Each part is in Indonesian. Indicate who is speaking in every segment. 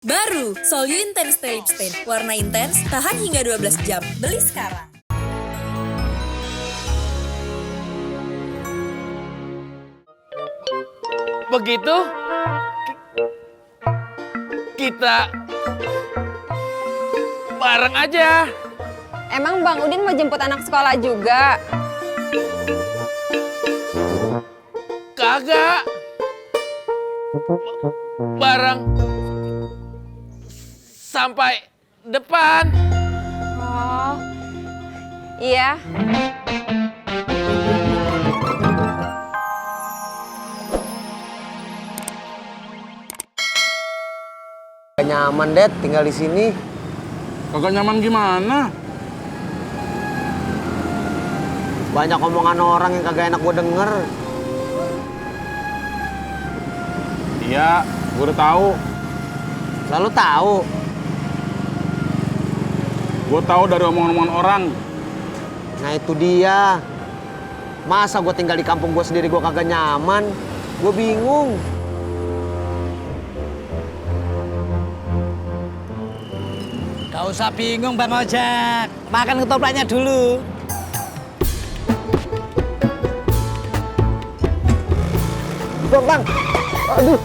Speaker 1: Baru, Solyu Intense Stay Lip Stain. Warna intens, tahan hingga 12 jam. Beli sekarang.
Speaker 2: Begitu kita bareng aja.
Speaker 3: Emang Bang Udin mau jemput anak sekolah juga?
Speaker 2: Kagak. Bareng sampai depan.
Speaker 3: Oh, iya.
Speaker 4: Gak nyaman, Det, tinggal di sini.
Speaker 5: Kagak nyaman gimana?
Speaker 4: Banyak omongan orang yang kagak enak gue denger.
Speaker 5: Iya, gue udah tahu.
Speaker 4: Lalu tahu.
Speaker 5: Gue tahu dari omongan-omongan orang.
Speaker 4: Nah itu dia. Masa gue tinggal di kampung gue sendiri gue kagak nyaman? Gue bingung.
Speaker 6: Gak usah bingung Bang Ojak, makan ketopraknya dulu.
Speaker 4: Bang. Aduh.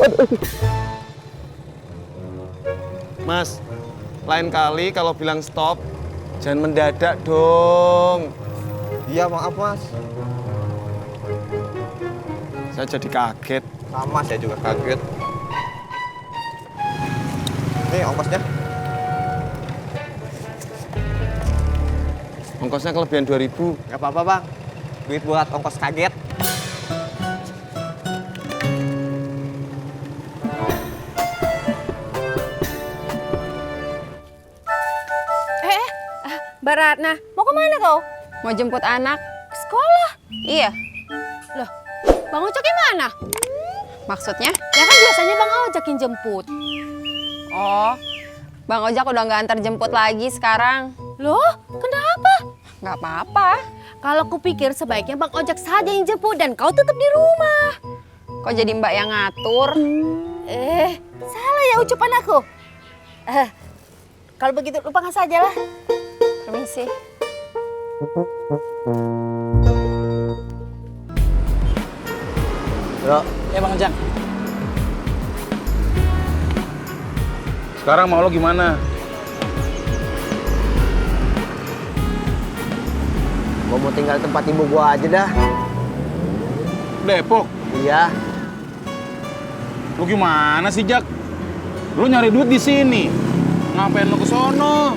Speaker 4: Mas, lain kali kalau bilang stop, jangan mendadak dong. Iya, maaf Mas. Saya jadi kaget. Sama, saya juga kaget. Nih ongkosnya. Ongkosnya kelebihan 2.000. Gak apa-apa, Bang. Duit buat ongkos kaget.
Speaker 3: Mbak Ratna, mau kemana kau? Mau jemput anak. Ke sekolah? Iya.
Speaker 7: Loh, Bang Ojak gimana?
Speaker 3: Maksudnya?
Speaker 7: Ya kan biasanya Bang Ojak yang jemput.
Speaker 3: Oh, Bang Ojak udah nggak antar jemput lagi sekarang.
Speaker 7: Loh, kenapa?
Speaker 3: Nggak apa-apa.
Speaker 7: Kalau kupikir sebaiknya Bang Ojak saja yang jemput dan kau tetap di rumah.
Speaker 3: Kok jadi Mbak yang ngatur?
Speaker 7: Salah ya ucapan aku. Kalau begitu lupakan saja lah.
Speaker 3: Permisi.
Speaker 4: Bro,
Speaker 6: Ya Bang Ojak.
Speaker 5: Sekarang mau lo gimana?
Speaker 4: gue mau tinggal tempat ibu gue aja dah.
Speaker 5: Depok.
Speaker 4: Iya.
Speaker 5: Lu gimana sih, Jak? Lu nyari duit di sini. Ngapain lu ke sono?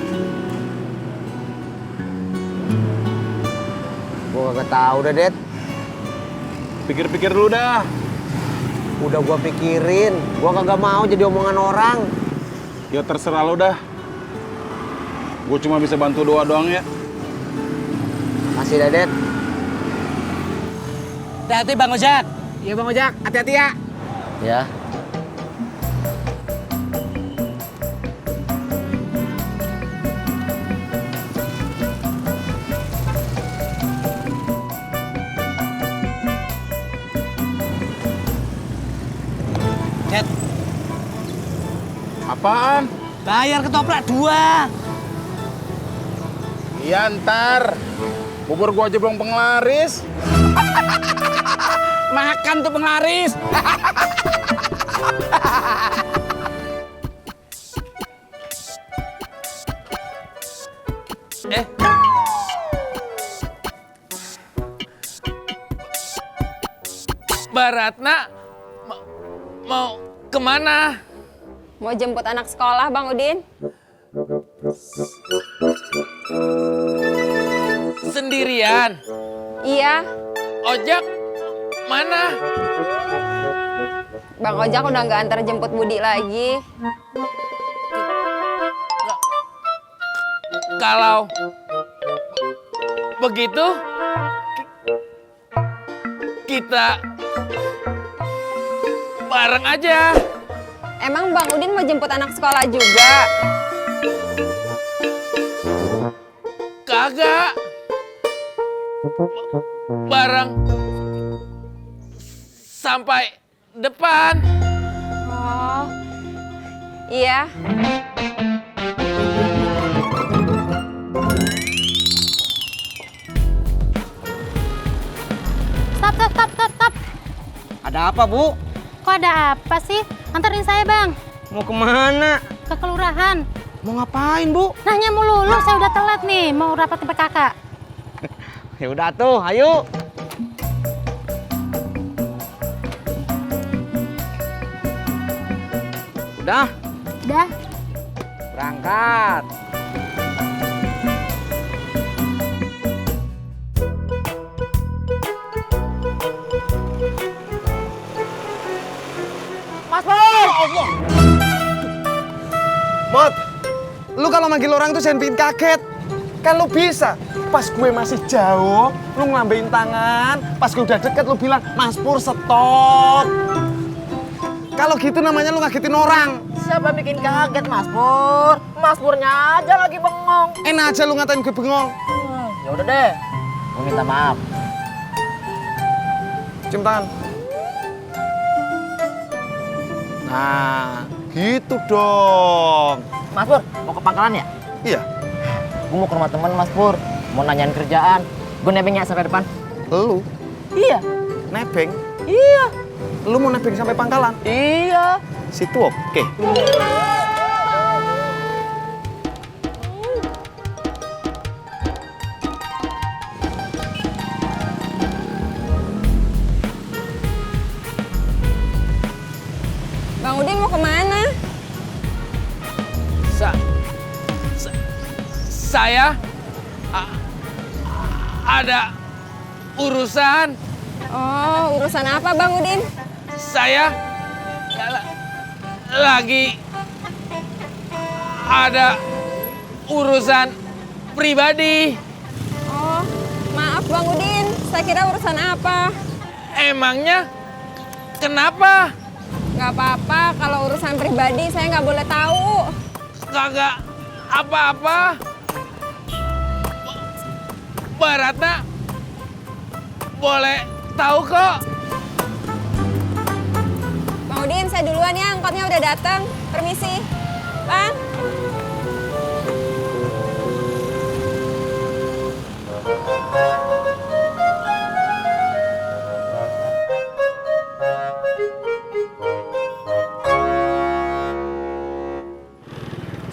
Speaker 4: Gue kagak tahu dah, Det.
Speaker 5: Pikir-pikir dulu dah.
Speaker 4: Udah gue pikirin. Gue kagak mau jadi omongan orang.
Speaker 5: Ya terserah lo dah. Gue cuma bisa bantu doa doang ya.
Speaker 4: Masih dah, Det.
Speaker 6: Hati-hati Bang Ojak. Iya Bang Ojak, hati-hati ya.
Speaker 4: Ya.
Speaker 6: Jet,
Speaker 5: Apaan?
Speaker 6: bayar ketoprak 2.
Speaker 5: Iya ntar. Bubur gua aja belum penglaris.
Speaker 6: Makan tuh penglaris.
Speaker 2: Mbak Ratna mau kemana?
Speaker 3: Mau jemput anak sekolah, Bang Udin?
Speaker 2: Sendirian?
Speaker 3: Iya.
Speaker 2: Ojak mana?
Speaker 3: Bang Ojak udah nggak antar jemput Budi lagi.
Speaker 2: Kalau begitu kita bareng aja.
Speaker 3: Emang Bang Udin mau jemput anak sekolah juga?
Speaker 2: Kagak. Bareng sampai depan.
Speaker 3: Oh, Iya.
Speaker 7: Stop.
Speaker 6: Ada apa, Bu?
Speaker 7: Kok ada apa sih? Anterin saya, Bang.
Speaker 6: Mau kemana?
Speaker 7: Ke kelurahan.
Speaker 6: Mau ngapain, Bu?
Speaker 7: Nanya mulu, saya udah telat nih. Mau rapat ke PKK.
Speaker 6: Ya udah tuh, ayo. Udah,
Speaker 7: Udah.
Speaker 6: berangkat.
Speaker 7: Mas Pur!
Speaker 4: Mot, lu kalau manggil orang tuh jangan bikin kaget. Kan lu bisa. Pas gue masih jauh, lu ngelambain tangan. Pas gue udah deket, lu bilang, Mas Pur, stop. Kalau gitu namanya lu ngagetin orang.
Speaker 6: Siapa bikin kaget, Mas Pur? Mas Purnya aja lagi bengong.
Speaker 4: Enak aja lu ngatain gue bengong.
Speaker 6: Ya udah deh. Mau minta maaf.
Speaker 4: Cium tangan. Nah, gitu dong.
Speaker 6: Mas Pur, mau ke pangkalan ya?
Speaker 4: Iya,
Speaker 6: Gue mau ke rumah teman, Mas Pur. Mau nanyain kerjaan. Gue nebengnya sampai depan.
Speaker 4: lu
Speaker 6: Iya.
Speaker 4: nebeng.
Speaker 6: Iya.
Speaker 4: Lu mau nebeng sampai pangkalan?
Speaker 6: Iya.
Speaker 4: Situ oke.
Speaker 3: Bang Udin mau kemana?
Speaker 2: Saya ada urusan.
Speaker 3: Oh, urusan apa Bang Udin?
Speaker 2: Saya lagi ada urusan pribadi.
Speaker 3: Oh, maaf Bang Udin. Saya kira urusan apa?
Speaker 2: Emangnya kenapa?
Speaker 3: Nggak apa-apa, kalau urusan pribadi saya nggak boleh tahu.
Speaker 2: Kagak apa-apa. Baratna boleh tahu kok.
Speaker 3: Bang Udin, saya duluan ya, angkotnya udah datang. Permisi. Bang.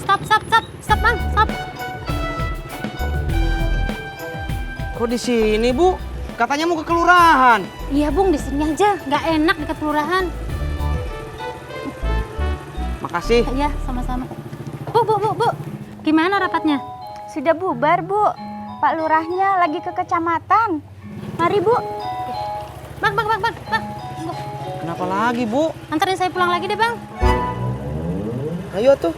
Speaker 7: Stop, Bang. Stop.
Speaker 6: Kok di sini, Bu? Katanya mau ke kelurahan.
Speaker 7: Iya, Bung, di sini aja. Nggak enak dekat kelurahan.
Speaker 6: Makasih.
Speaker 7: Iya, sama-sama. Bu. Gimana rapatnya?
Speaker 8: Sudah bubar, Bu. Pak Lurahnya lagi ke kecamatan. Mari, Bu.
Speaker 7: Bang.
Speaker 6: Kenapa lagi, Bu?
Speaker 7: Anterin saya pulang lagi deh, Bang.
Speaker 6: Ayo tuh.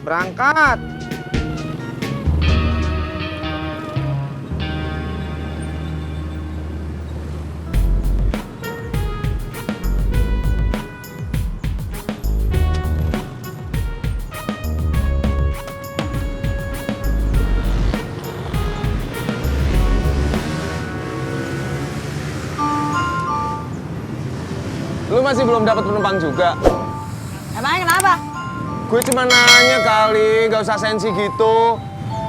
Speaker 6: Berangkat.
Speaker 4: Lu masih belum dapat penumpang juga.
Speaker 3: Emangnya kenapa?
Speaker 4: Gue cuma nanya kali, gak usah sensi gitu.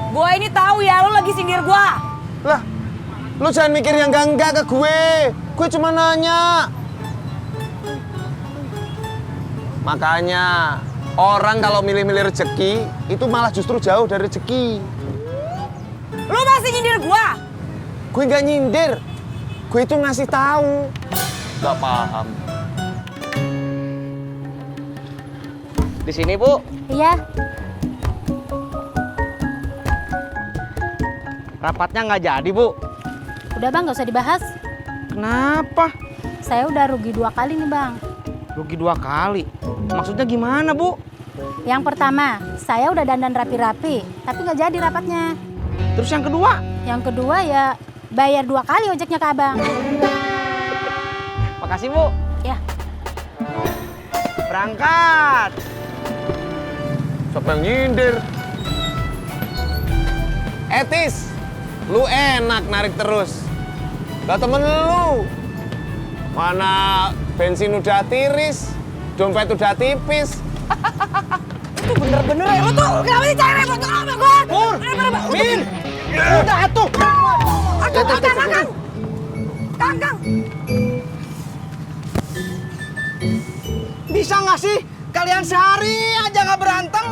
Speaker 3: Gua ini tahu ya, lo lagi sindir gua.
Speaker 4: Lah, lu jangan mikir yang enggak ke gue. Gue cuma nanya. Makanya, orang kalau milih-milih rezeki, itu malah justru jauh dari rezeki.
Speaker 3: Lo masih nyindir gua?
Speaker 4: Gue nggak nyindir. Gue itu ngasih tahu. Gak paham.
Speaker 6: Di sini, Bu.
Speaker 7: Iya.
Speaker 6: Rapatnya nggak jadi, Bu.
Speaker 7: Udah, Bang, nggak usah dibahas.
Speaker 6: Kenapa?
Speaker 7: Saya udah rugi 2 kali nih, Bang.
Speaker 6: Rugi 2 kali. Maksudnya gimana, Bu?
Speaker 7: Yang pertama, saya udah dandan rapi-rapi, tapi nggak jadi rapatnya.
Speaker 6: Terus yang kedua?
Speaker 7: Yang kedua ya bayar 2 kali ojeknya ke Abang.
Speaker 6: Makasih, Bu.
Speaker 7: Ya.
Speaker 6: Berangkat.
Speaker 4: Siapa yang nyindir? Etis, lu enak narik terus. Gak temen lu, Mana bensin udah tiris, dompet udah tipis.
Speaker 6: Itu bener-bener ya, lu tuh kenapa sih cari ribut sama gua?
Speaker 4: Pur, Min, udah atuh.
Speaker 6: Aduh, Kang. Bisa nggak sih kalian sehari aja nggak berantem?